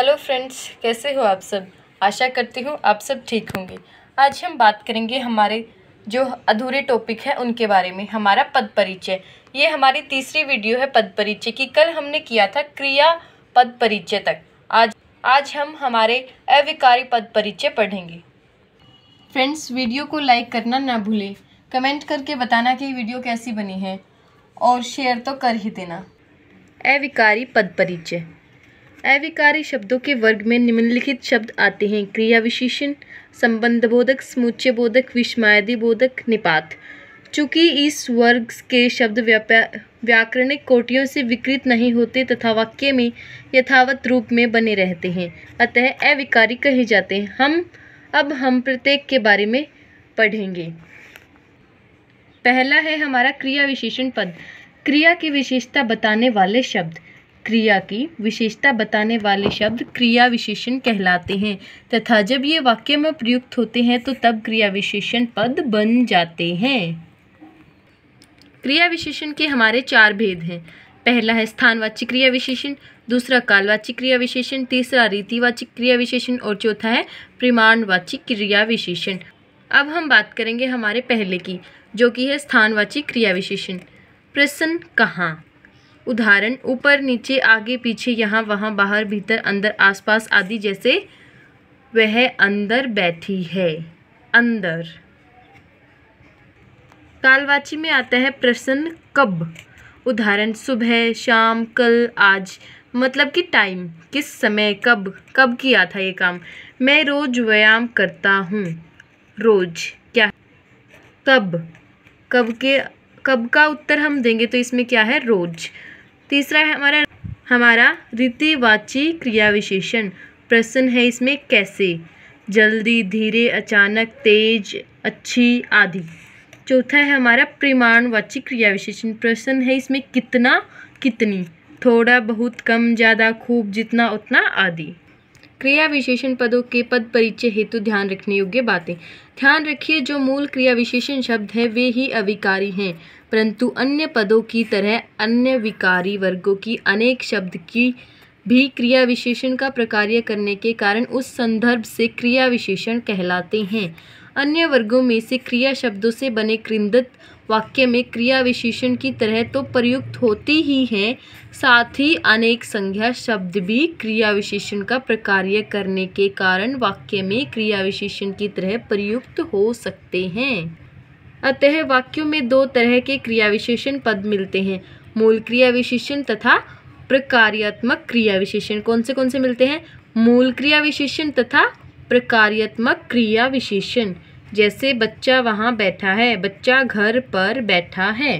Hello friends, कैसे हो आप सब। आशा करती हूँ आप सब ठीक होंगे। आज हम बात करेंगे हमारे जो अधूरे टॉपिक है उनके बारे में। हमारा पद परिचय, ये हमारी तीसरी वीडियो है पद परिचय की। कल हमने किया था क्रिया पद परिचय तक। आज हम हमारे अविकारी पद परिचय पढ़ेंगे। फ्रेंड्स, वीडियो को लाइक करना ना भूलें, कमेंट करके बताना कि वीडियो कैसी बनी है और शेयर तो कर ही देना। अविकारी पद परिचय। अविकारी शब्दों के वर्ग में निम्नलिखित शब्द आते हैं: क्रिया विशेषण, संबंध बोधक, समुच्चय बोधक, विस्मयादि बोधक, निपात। चूंकि इस वर्ग के शब्द व्याकरणिक कोटियों से विकृत नहीं होते तथा वाक्य में यथावत रूप में बने रहते हैं, अतः अविकारी कहे जाते हैं। हम प्रत्येक के बारे में पढ़ेंगे। पहला है हमारा क्रिया विशेषण पद। क्रिया की विशेषता बताने वाले शब्द। क्रिया की विशेषता बताने वाले शब्द क्रिया विशेषण कहलाते हैं तथा जब ये वाक्य में प्रयुक्त होते हैं तो तब क्रिया विशेषण पद बन जाते हैं। क्रिया विशेषण के हमारे 4 भेद हैं। पहला है स्थानवाची क्रिया विशेषण, दूसरा कालवाची क्रिया विशेषण, तीसरा रीतिवाची क्रिया विशेषण और चौथा है परिमाणवाची क्रिया विशेषण। अब हम बात करेंगे हमारे पहले की, जो कि है स्थानवाची क्रिया विशेषण। प्रश्न कहाँ, उदाहरण ऊपर नीचे, आगे पीछे, यहाँ वहाँ, बाहर भीतर, अंदर, आसपास आदि। जैसे वह अंदर बैठी है, अंदर। कालवाची में आता है प्रश्न कब, उदाहरण सुबह, शाम, कल, आज। मतलब कि टाइम, किस समय, कब किया था ये काम। मैं रोज व्यायाम करता हूँ। रोज क्या, कब का उत्तर हम देंगे तो इसमें क्या है, रोज। तीसरा है हमारा रीतिवाची क्रिया विशेषण। प्रश्न है इसमें कैसे, जल्दी, धीरे, अचानक, तेज, अच्छी आदि। चौथा है हमारा परिमाणवाची क्रिया विशेषण। प्रश्न है इसमें कितना, कितनी, थोड़ा, बहुत, कम, ज़्यादा, खूब, जितना, उतना आदि। क्रिया विशेषण पदों के पद परिचय हेतु ध्यान रखने योग्य बातें। ध्यान रखिए, जो मूल क्रिया विशेषण शब्द है वे ही अविकारी हैं, परंतु अन्य पदों की तरह अन्य विकारी वर्गों की अनेक शब्द की भी क्रिया विशेषण का प्रकार्य करने के कारण उस संदर्भ से क्रिया विशेषण कहलाते हैं। अन्य वर्गों में से क्रिया शब्दों से बने कृंदत वाक्य में क्रिया विशेषण की तरह तो प्रयुक्त होती ही हैं, साथ ही अनेक संज्ञा शब्द भी क्रिया विशेषण का प्रकार्य करने के कारण वाक्य में क्रिया विशेषण की तरह प्रयुक्त हो सकते हैं। अतः वाक्यों में 2 तरह के क्रिया विशेषण पद मिलते हैं: मूल क्रिया विशेषण तथा प्रकार्यात्मक क्रिया विशेषण। कौन से मिलते हैं? मूल क्रिया विशेषण तथा प्रकार्यात्मक क्रिया विशेषण। जैसे बच्चा वहाँ बैठा है, बच्चा घर पर बैठा है।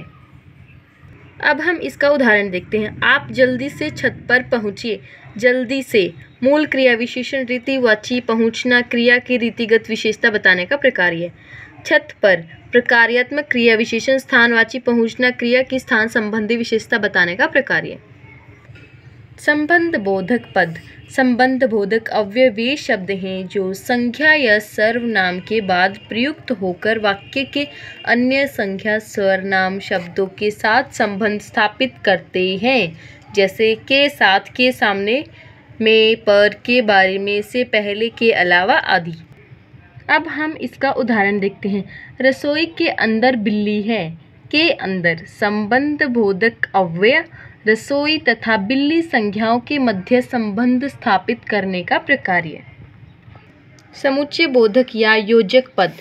अब हम इसका उदाहरण देखते हैं। आप जल्दी से छत पर पहुँचिए। जल्दी से मूल क्रिया विशेषण। रीतिवाची पहुँचना क्रिया की रीतिगत विशेषता बताने का प्रकार्य। छत पर प्रकार्यात्मक क्रिया विशेषण। स्थानवाची पहुँचना क्रिया की स्थान संबंधी विशेषता बताने का प्रकार्य। संबंध बोधक पद। संबंध बोधक अव्यय वे शब्द हैं जो संज्ञा या सर्वनाम के बाद प्रयुक्त होकर वाक्य के अन्य संज्ञा सर्वनाम शब्दों के साथ संबंध स्थापित करते हैं। जैसे के साथ, के सामने, में, पर, के बारे में, से पहले, के अलावा आदि। अब हम इसका उदाहरण देखते हैं। रसोई के अंदर बिल्ली है। के अंदर संबंध बोधक अव्यय रसोई तथा बिल्ली संज्ञाओं के मध्य संबंध स्थापित करने का प्रकार्य। समुच्चय बोधक या योजक पद।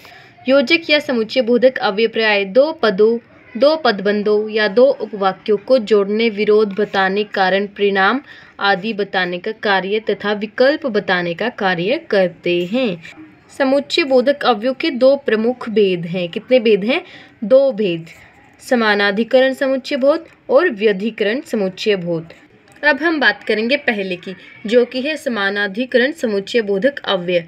योजक या समुच्चय बोधक अव्यय प्राय 2 पदों, 2 पदबंधों या 2 उपवाक्यों को जोड़ने, विरोध बताने, कारण, परिणाम आदि बताने का कार्य तथा विकल्प बताने का कार्य करते हैं। समुच्चय बोधक अवयव के 2 प्रमुख भेद हैं। कितने भेद हैं? 2 भेद, समानाधिकरण समुच्चय बोध और व्यधिकरण समुच्चय बोध। अब हम बात करेंगे पहले की, जो कि है समानाधिकरण समुच्चय बोधक अव्यय।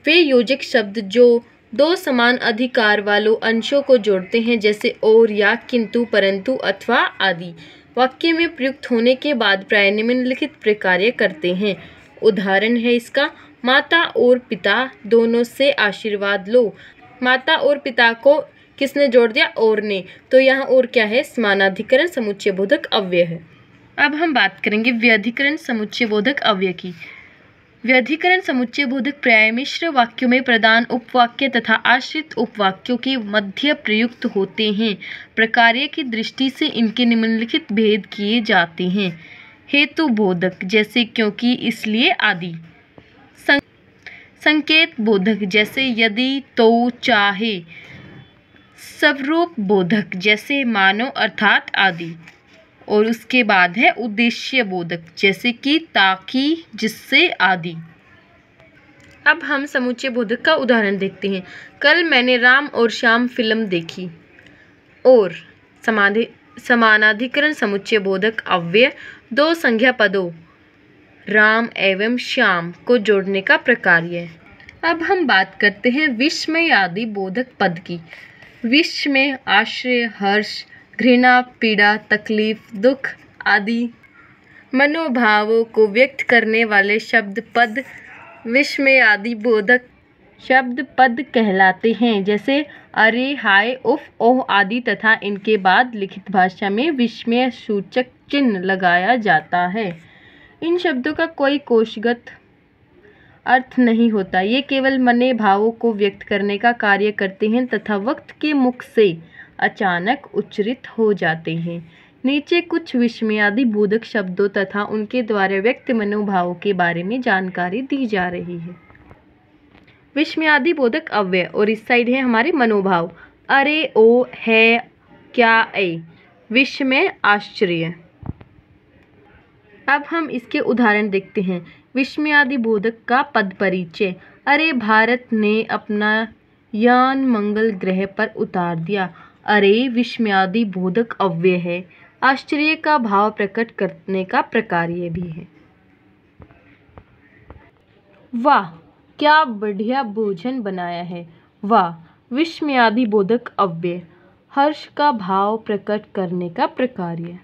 वे योजक शब्द जो 2 समान अधिकार वालों अंशों को जोड़ते हैं, जैसे और, या, किंतु, परंतु, अथवा आदि, वाक्य में प्रयुक्त होने के बाद प्राय निम्नलिखित प्रकार्य करते हैं। उदाहरण है इसका, माता और पिता दोनों से आशीर्वाद लो। माता और पिता को किसने जोड़ दिया? और ने। तो यहाँ और क्या है? समानाधिकरण समुच्चय बोधक अव्यय है। अब हम बात करेंगे व्यधिकरण समुच्चय बोधक अव्यय की। व्यधिकरण समुच्चय बोधक पर्याय मिश्र वाक्यों में प्रधान उपवाक्य तथा आश्रित उपवाक्यों के मध्य प्रयुक्त होते हैं। प्रकार्य की दृष्टि से इनके निम्नलिखित भेद किए जाते हैं। हेतु बोधक जैसे क्योंकि, इसलिए आदि। संकेत बोधक जैसे यदि, तो, चाहे। स्वरूप बोधक जैसे मानो, अर्थात आदि। और उसके बाद है उद्देश्य बोधक जैसे कि, ताकि, जिससे आदि। अब हम समुच्चय बोधक का उदाहरण देखते हैं। कल मैंने राम और श्याम फिल्म देखी। और समानाधिकरण समुच्चय बोधक अव्यय दो संज्ञा पदों राम एवं श्याम को जोड़ने का प्रकार्य। अब हम बात करते हैं विस्मय आदि बोधक पद की। विस्मय आश्चर्य, हर्ष, घृणा, पीड़ा, तकलीफ, दुख आदि मनोभावों को व्यक्त करने वाले शब्द पद विस्मय आदि बोधक शब्द पद कहलाते हैं। जैसे अरे, हाय, उफ, ओह आदि तथा इनके बाद लिखित भाषा में विस्मय सूचक चिन्ह लगाया जाता है। इन शब्दों का कोई कोशगत अर्थ नहीं होता। ये केवल मने भावों को व्यक्त करने का कार्य करते हैं तथा वक्त के मुख से अचानक उच्चारित हो जाते हैं। नीचे कुछ विस्मयादि बोधक शब्दों तथा उनके द्वारा व्यक्त मनोभावों के बारे में जानकारी दी जा रही है। विस्मयादि बोधक अव्यय और इस साइड है हमारे मनोभाव। अरे, ओ, है, क्या, ए। विस्मय आश्चर्य। अब हम इसके उदाहरण देखते हैं। विस्मयादि बोधक का पद परिचय। अरे, भारत ने अपना यान मंगल ग्रह पर उतार दिया। अरे विस्मयादि बोधक अव्यय है। आश्चर्य का भाव प्रकट करने का प्रकार्य भी है। वाह, क्या बढ़िया भोजन बनाया है। वाह विस्मयादि बोधक अव्यय। हर्ष का भाव प्रकट करने का प्रकार्य।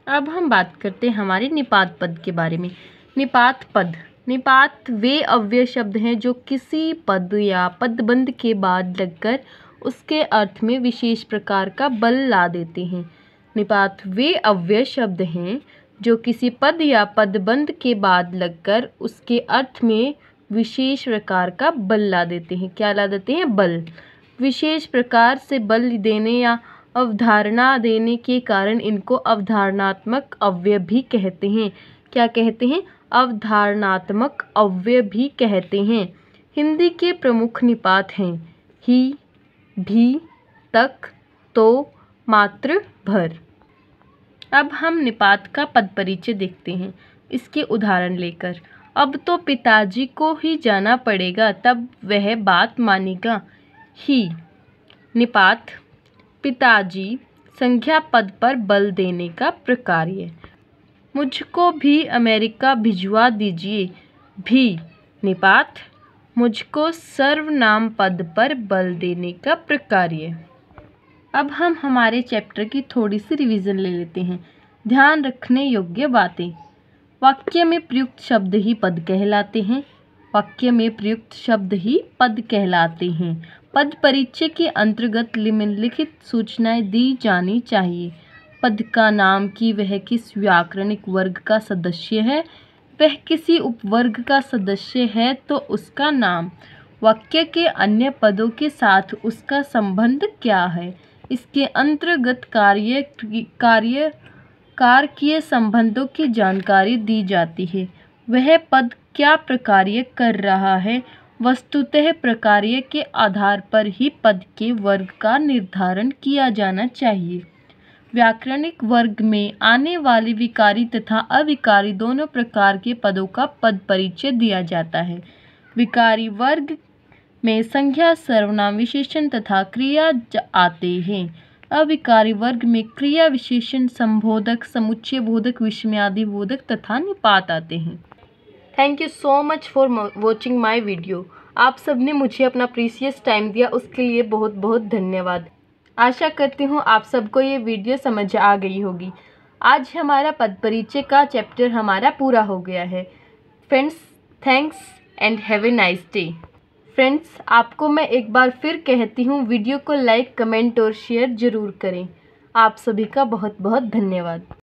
अब हम बात करते हैं हमारे निपात पद के बारे में। निपात पद। निपात वे अव्यय शब्द हैं जो किसी पद या पदबंध के बाद लगकर उसके अर्थ में विशेष प्रकार का बल ला देते हैं। निपात वे अव्यय शब्द हैं जो किसी पद या पदबंध के बाद लगकर उसके अर्थ में विशेष प्रकार का बल ला देते हैं। क्या ला देते हैं? बल। विशेष प्रकार से बल देने या अवधारणा देने के कारण इनको अवधारणात्मक अव्यय भी कहते हैं। क्या कहते हैं? अवधारणात्मक अव्यय भी कहते हैं। हिंदी के प्रमुख निपात हैं ही, भी, तक, तो, मात्र, भर। अब हम निपात का पद परिचय देखते हैं इसके उदाहरण लेकर। अब तो पिताजी को ही जाना पड़ेगा, तब वह बात मानेगा। ही निपात पिताजी संज्ञा पद पर बल देने का प्रकार्य। मुझको भी अमेरिका भिजवा दीजिए। भी निपात मुझको सर्वनाम पद पर बल देने का प्रकार्य। अब हम हमारे चैप्टर की थोड़ी सी रिवीजन ले लेते हैं। ध्यान रखने योग्य बातें। वाक्य में प्रयुक्त शब्द ही पद कहलाते हैं। वाक्य में प्रयुक्त शब्द ही पद कहलाते हैं। पद परिचय के अंतर्गत निम्नलिखित सूचनाएं दी जानी चाहिए। पद का नाम कि वह किस व्याकरणिक वर्ग का सदस्य है, वह किसी उपवर्ग का सदस्य है तो उसका नाम, वाक्य के अन्य पदों के साथ उसका संबंध क्या है, इसके अंतर्गत कारकीय संबंधों की जानकारी दी जाती है। वह पद क्या प्रकार्य कर रहा है, वस्तुतः प्रकार्य के आधार पर ही पद के वर्ग का निर्धारण किया जाना चाहिए। व्याकरणिक वर्ग में आने वाले विकारी तथा अविकारी दोनों प्रकार के पदों का पद परिचय दिया जाता है। विकारी वर्ग में संज्ञा, सर्वनाम, विशेषण तथा क्रिया आते हैं। अविकारी वर्ग में क्रिया, विशेषण, संबोधक, समुच्चय बोधक, विस्मयादि बोधक तथा निपात आते हैं। Thank you so much for watching my video. आप सब ने मुझे अपना प्रीसियस टाइम दिया, उसके लिए बहुत बहुत धन्यवाद। आशा करती हूँ आप सबको ये वीडियो समझ आ गई होगी। आज हमारा पद परिचय का चैप्टर हमारा पूरा हो गया है। Friends, thanks and have a nice day. Friends, आपको मैं एक बार फिर कहती हूँ, वीडियो को लाइक, कमेंट और शेयर ज़रूर करें। आप सभी का बहुत बहुत धन्यवाद।